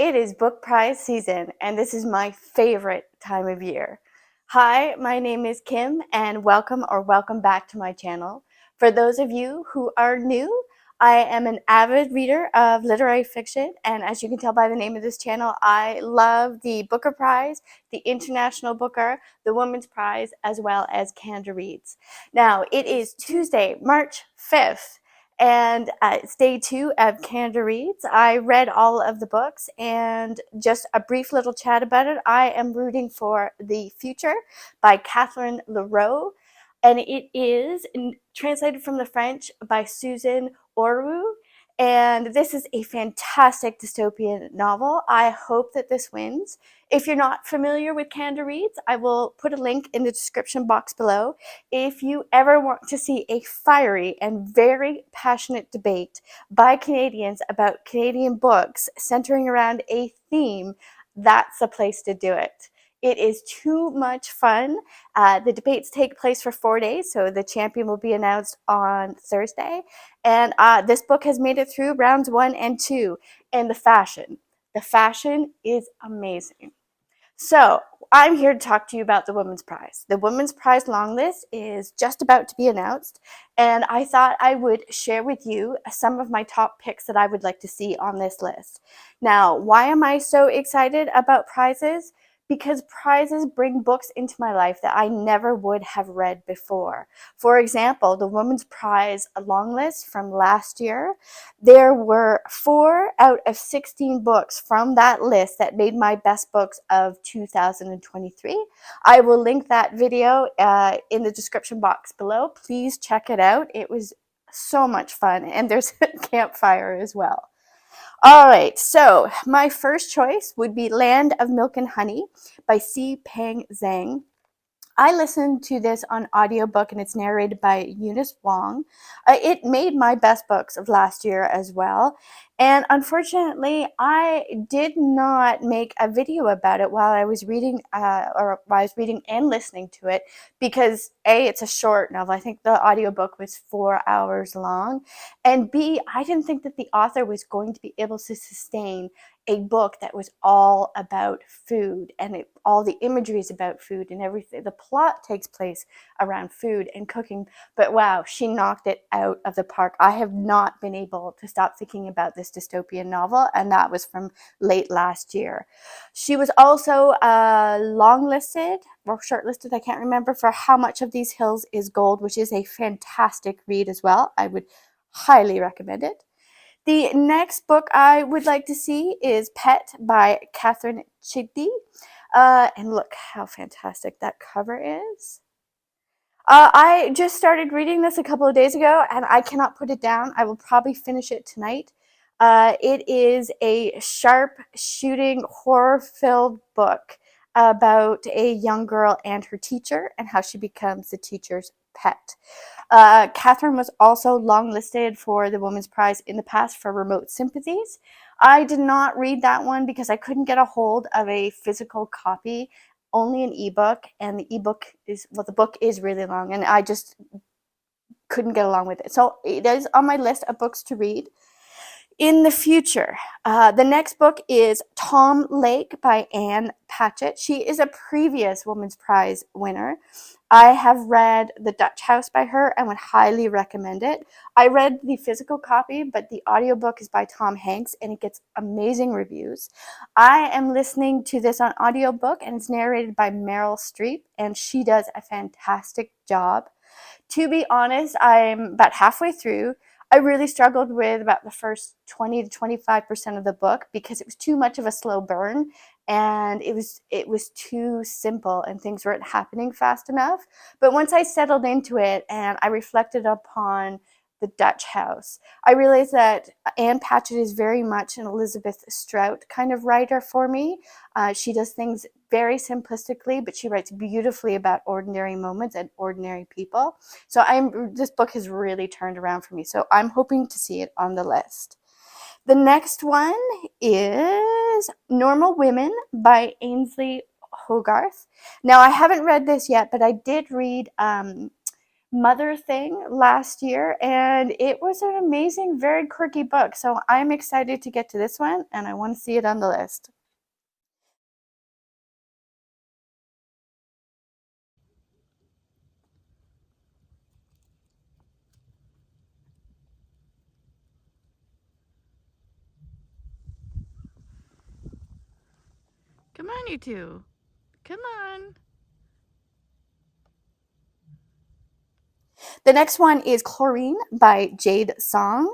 It is book prize season, and this is my favorite time of year. Hi, my name is Kim, and welcome back to my channel. For those of you who are new, I am an avid reader of literary fiction, and as you can tell by the name of this channel, I love the Booker Prize, the International Booker, the Women's Prize, as well as Panda Reads. Now, it is Tuesday, March 5th. And it's day 2 of Panda Reads. I read all of the books, and just a brief little chat about it. I am rooting for The Future by Catherine Leroux, and it is translated from the French by Susan Orwu. And this is a fantastic dystopian novel. I hope that this wins. If you're not familiar with Panda Reads, I will put a link in the description box below. If you ever want to see a fiery and very passionate debate by Canadians about Canadian books centering around a theme, that's the place to do it. It is too much fun. The debates take place for 4 days, so the champion will be announced on Thursday. And this book has made it through rounds 1 and 2. And the fashion is amazing. So I'm here to talk to you about the Women's Prize. The Women's Prize Longlist is just about to be announced, and I thought I would share with you some of my top picks that I would like to see on this list. Now, why am I so excited about prizes? Because prizes bring books into my life that I never would have read before. For example, the Women's Prize Longlist from last year, there were 4 out of 16 books from that list that made my best books of 2023. I will link that video in the description box below. Please check it out. It was so much fun, and there's a campfire as well. All right, so my first choice would be Land of Milk and Honey by C. Pang Zhang. I listened to this on audiobook, and it's narrated by Eunice Wong. It made my best books of last year as well. And unfortunately, I did not make a video about it while I was reading, and listening to it, because A, it's a short novel. I think the audiobook was 4 hours long. And B, I didn't think that the author was going to be able to sustain a book that was all about food, and all the imagery is about food and everything. The plot takes place around food and cooking, but wow, she knocked it out of the park. I have not been able to stop thinking about this dystopian novel, and that was from late last year. She was also longlisted or shortlisted, I can't remember, for How Much of These Hills is Gold, which is a fantastic read as well. I would highly recommend it. The next book I would like to see is Pet by Catherine Chigdy. And look how fantastic that cover is. I just started reading this a couple of days ago, and I cannot put it down. I will probably finish it tonight. It is a sharp shooting, horror-filled book about a young girl and her teacher and how she becomes the teacher's pet. Catherine was also longlisted for the Women's Prize in the past for Remote Sympathies. I did not read that one because I couldn't get a hold of a physical copy, only an ebook, and the book is really long, and I just couldn't get along with it. So it is on my list of books to read. In the future, the next book is Tom Lake by Anne Patchett. She is a previous Women's Prize winner. I have read The Dutch House by her and would highly recommend it. I read the physical copy, but the audiobook is by Tom Hanks, and it gets amazing reviews. I am listening to this on audiobook, and it's narrated by Meryl Streep, and she does a fantastic job. To be honest, I'm about halfway through. I really struggled with about the first 20 to 25% of the book because it was too much of a slow burn, and it was too simple and things weren't happening fast enough. But once I settled into it and I reflected upon The Dutch House, I realized that Anne Patchett is very much an Elizabeth Strout kind of writer for me. She does things very simplistically, but she writes beautifully about ordinary moments and ordinary people. So this book has really turned around for me. So I'm hoping to see it on the list. The next one is Normal Women by Ainsley Hogarth. Now, I haven't read this yet, but I did read mother thing last year, and it was an amazing, very quirky book. So I'm excited to get to this one, and I want to see it on the list. Come on, you two. Come on. The next one is Chlorine by Jade Song.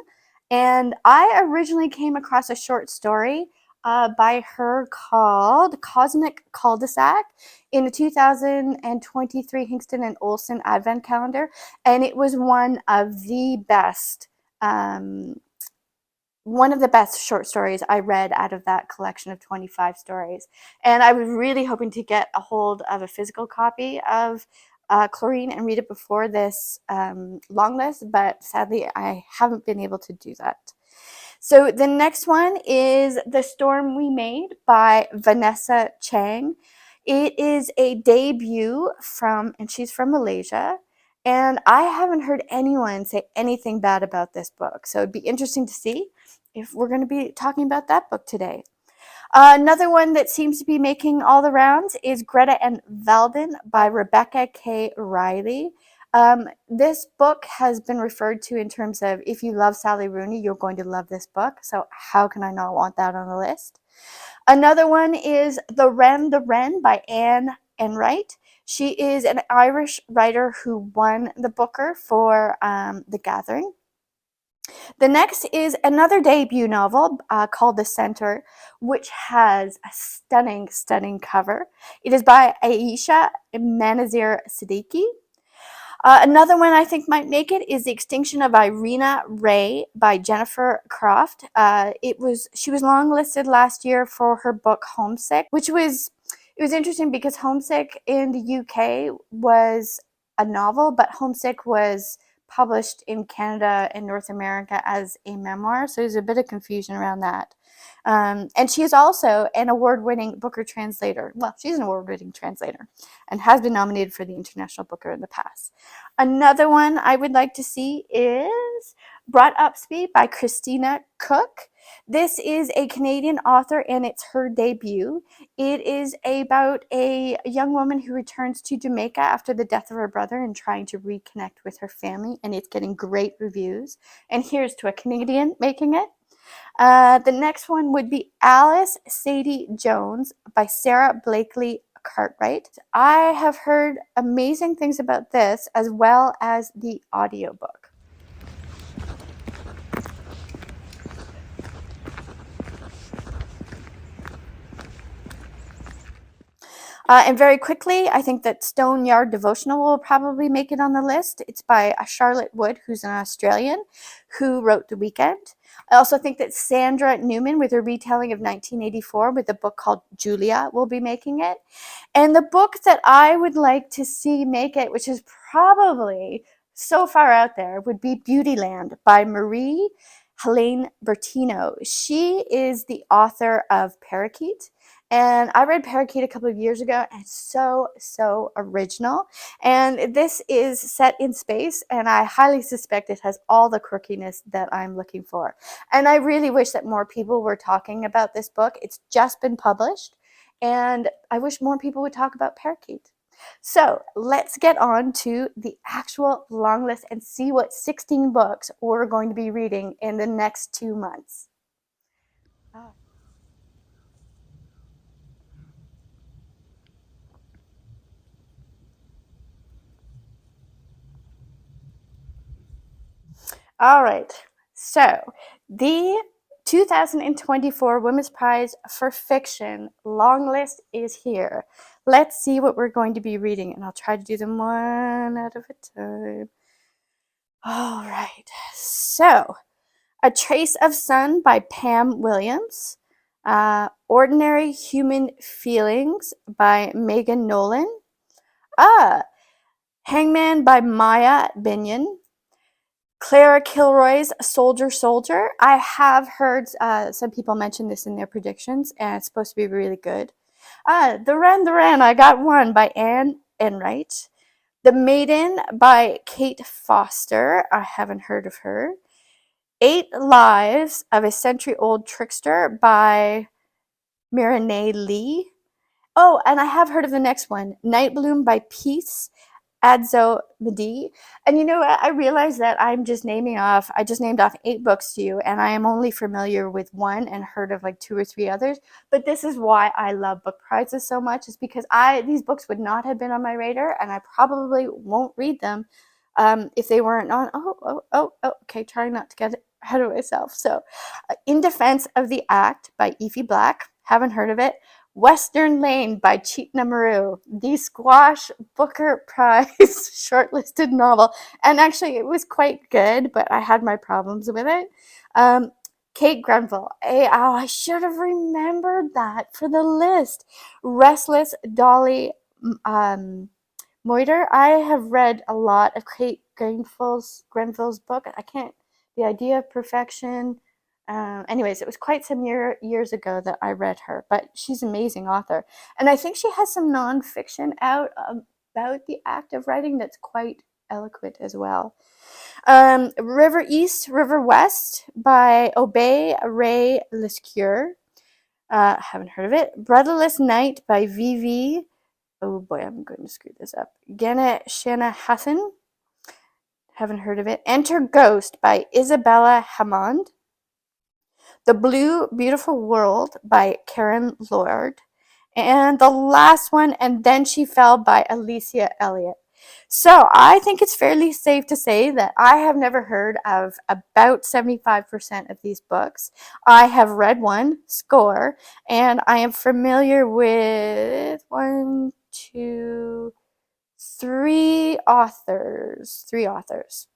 And I originally came across a short story by her called Cosmic Cul-de-sac in the 2023 Hingston and Olsen Advent Calendar. And it was um, one of the best short stories I read out of that collection of 25 stories. And I was really hoping to get a hold of a physical copy of Chlorine and read it before this long list, but sadly I haven't been able to do that. So the next one is The Storm We Made by Vanessa Chang. It is a debut and she's from Malaysia. And I haven't heard anyone say anything bad about this book. So it'd be interesting to see if we're going to be talking about that book today. Another one that seems to be making all the rounds is Greta and Valden by Rebecca K. Riley. This book has been referred to in terms of if you love Sally Rooney, you're going to love this book. So how can I not want that on the list? Another one is The Wren by Anne Enright. She is an Irish writer who won the Booker for The Gathering. The next is another debut novel called The Center, which has a stunning, stunning cover. It is by Aisha Manazir Siddiqui. Another one I think might make it is The Extinction of Irina Ray by Jennifer Croft. She was longlisted last year for her book Homesick, it was interesting because Homesick in the UK was a novel, but Homesick was published in Canada and North America as a memoir, so there's a bit of confusion around that. And she is also an award-winning Booker translator. Well, she's an award-winning translator and has been nominated for the International Booker in the past. Another one I would like to see is Brought Up Speed by Christina Cook. This is a Canadian author and it's her debut. It is about a young woman who returns to Jamaica after the death of her brother and trying to reconnect with her family, and it's getting great reviews. And here's to a Canadian making it. The next one would be Alice Sadie Jones by Sarah Blakely Cartwright. I have heard amazing things about this as well as the audiobook. And very quickly, I think that Stone Yard Devotional will probably make it on the list. It's by Charlotte Wood, who's an Australian, who wrote The Weekend. I also think that Sandra Newman, with her retelling of 1984 with a book called Julia, will be making it. And the book that I would like to see make it, which is probably so far out there, would be Beautyland by Marie Helene Bertino. She is the author of Parakeet. And I read Parakeet a couple of years ago, and it's so, so original. And this is set in space, and I highly suspect it has all the quirkiness that I'm looking for. And I really wish that more people were talking about this book. It's just been published, and I wish more people would talk about Parakeet. So let's get on to the actual long list and see what 16 books we're going to be reading in the next 2 months. Oh. All right, so the 2024 Women's Prize for Fiction long list is here. Let's see what we're going to be reading, and I'll try to do them one at a time. All right, so A Trace of Sun by Pam Williams, Ordinary Human Feelings by Megan Nolan, Hangman by Maya Binion, Clara Kilroy's Soldier Soldier. I have heard some people mention this in their predictions, and it's supposed to be really good. The Wren, I got one by Anne Enright. The Maiden by Kate Foster. I haven't heard of her. 8 Lives of a Century-Old Trickster by Marinee Lee. Oh, and I have heard of the next one, Night Bloom by Peace Adzo Madi. And you know what? I realized that I just named off 8 books to you, and I am only familiar with one and heard of like 2 or 3 others. But this is why I love book prizes so much, is because these books would not have been on my radar, and I probably won't read them if they weren't on. Okay, trying not to get ahead of myself. So, In Defense of the Act by Evie Black. Haven't heard of it. Western Lane by Cheetna Maru, the Squash Booker Prize shortlisted novel. And actually, it was quite good, but I had my problems with it. Kate Grenville. I should have remembered that for the list. Restless Dolly Moiter. I have read a lot of Kate Grenville's book. The Idea of Perfection. Anyways, it was quite some years ago that I read her, but she's an amazing author. And I think she has some nonfiction out about the act of writing that's quite eloquent as well. River East, River West by Obey Ray Lescure. Haven't heard of it. Breathless Night by Vivi. Oh boy, I'm going to screw this up. Gene Shana Hassan. Haven't heard of it. Enter Ghost by Isabella Hammond. The Blue Beautiful World by Karen Lord. And the last one, And Then She Fell by Alicia Elliott. So I think it's fairly safe to say that I have never heard of about 75% of these books. I have read one, Score, and I am familiar with 3 authors.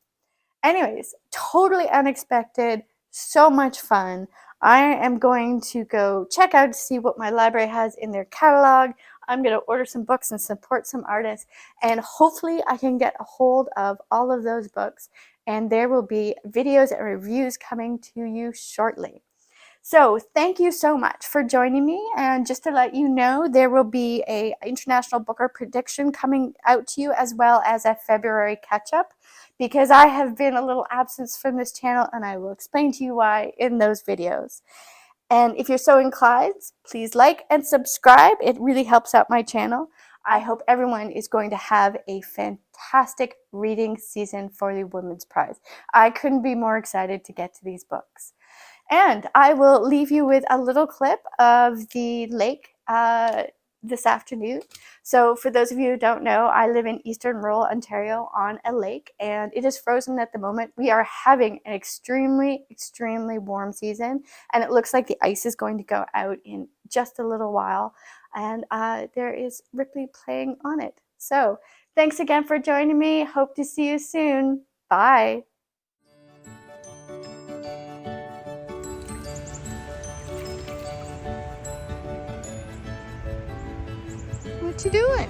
Anyways, totally unexpected, so much fun. I am going to go check out to see what my library has in their catalog. I'm going to order some books and support some artists, and hopefully I can get a hold of all of those books, and there will be videos and reviews coming to you shortly. So thank you so much for joining me, and just to let you know, there will be a International Booker prediction coming out to you, as well as a February catch-up, because I have been a little absent from this channel, and I will explain to you why in those videos. And if you're so inclined, please like and subscribe. It really helps out my channel. I hope everyone is going to have a fantastic reading season for the Women's Prize. I couldn't be more excited to get to these books. And I will leave you with a little clip of the lake this afternoon. So for those of you who don't know, I live in eastern rural Ontario on a lake, and it is frozen at the moment. We are having an extremely, extremely warm season, and it looks like the ice is going to go out in just a little while. And there is Ripley playing on it. So thanks again for joining me. Hope to see you soon. Bye. What you doing?